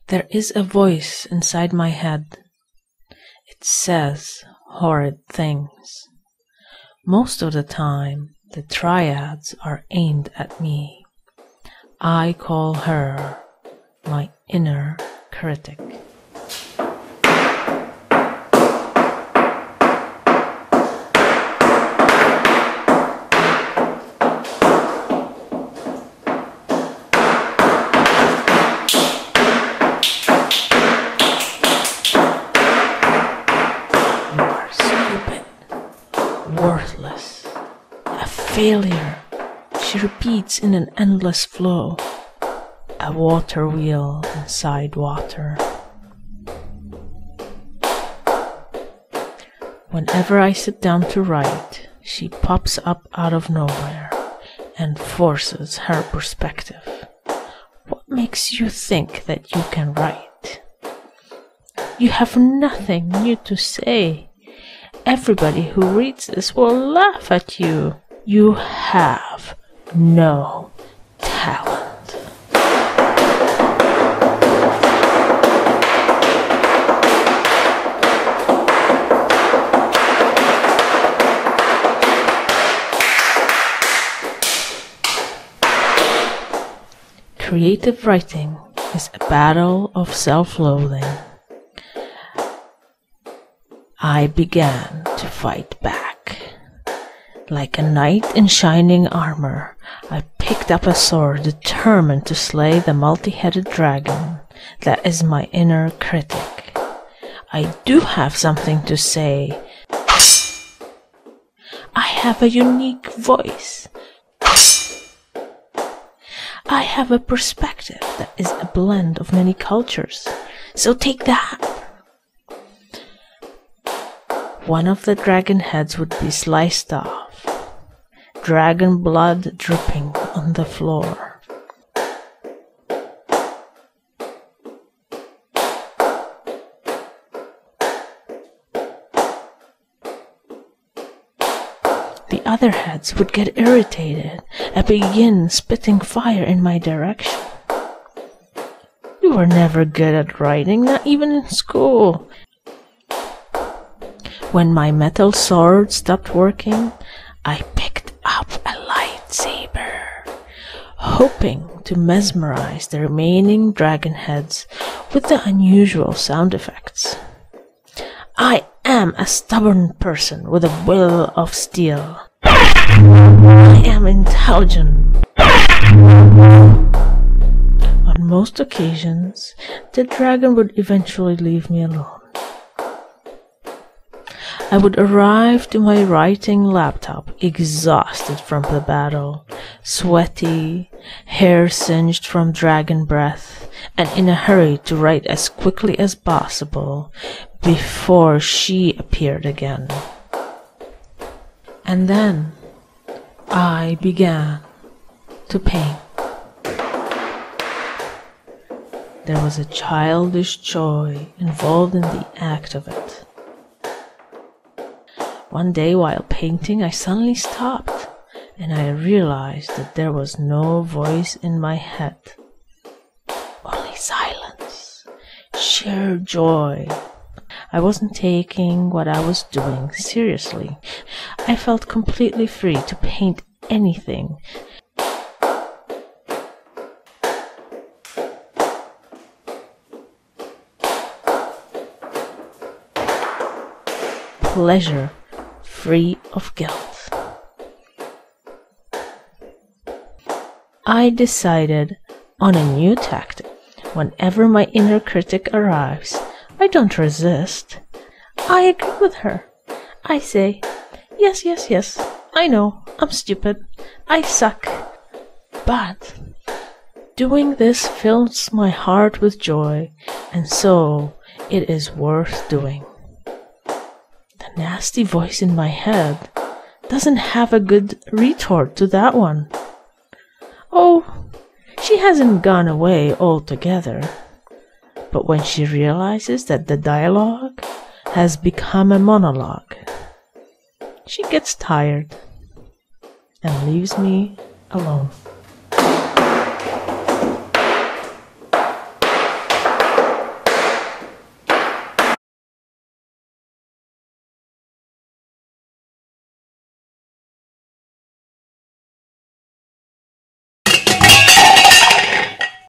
There is a voice inside my head. It says horrid things. Most of the time, the triads are aimed at me. I call her my inner critic. Worthless, a failure, she repeats in an endless flow, a water wheel inside water. Whenever I sit down to write, she pops up out of nowhere and forces her perspective. What makes you think that you can write? You have nothing new to say. Everybody who reads this will laugh at you. You have no talent. Creative writing is a battle of self-loathing. I began to fight back. Like a knight in shining armor, I picked up a sword determined to slay the multi-headed dragon that is my inner critic. I do have something to say. I have a unique voice. I have a perspective that is a blend of many cultures. So take that. One of the dragon heads would be sliced off, dragon blood dripping on the floor. The other heads would get irritated and begin spitting fire in my direction. You were never good at writing, not even in school. When my metal sword stopped working, I picked up a lightsaber, hoping to mesmerize the remaining dragon heads with the unusual sound effects. I am a stubborn person with a will of steel. I am intelligent. On most occasions, the dragon would eventually leave me alone. I would arrive to my writing laptop exhausted from the battle, sweaty, hair singed from dragon breath, and in a hurry to write as quickly as possible before she appeared again. And then I began to paint. There was a childish joy involved in the act of it. One day while painting, I suddenly stopped, and I realized that there was no voice in my head. Only silence, sheer joy. I wasn't taking what I was doing seriously. I felt completely free to paint anything. Pleasure, free of guilt. I decided on a new tactic. Whenever my inner critic arrives, I don't resist. I agree with her. I say, yes, yes, yes, I know, I'm stupid, I suck. But doing this fills my heart with joy, and so it is worth doing. The nasty voice in my head doesn't have a good retort to that one. Oh, she hasn't gone away altogether. But when she realizes that the dialogue has become a monologue, she gets tired and leaves me alone.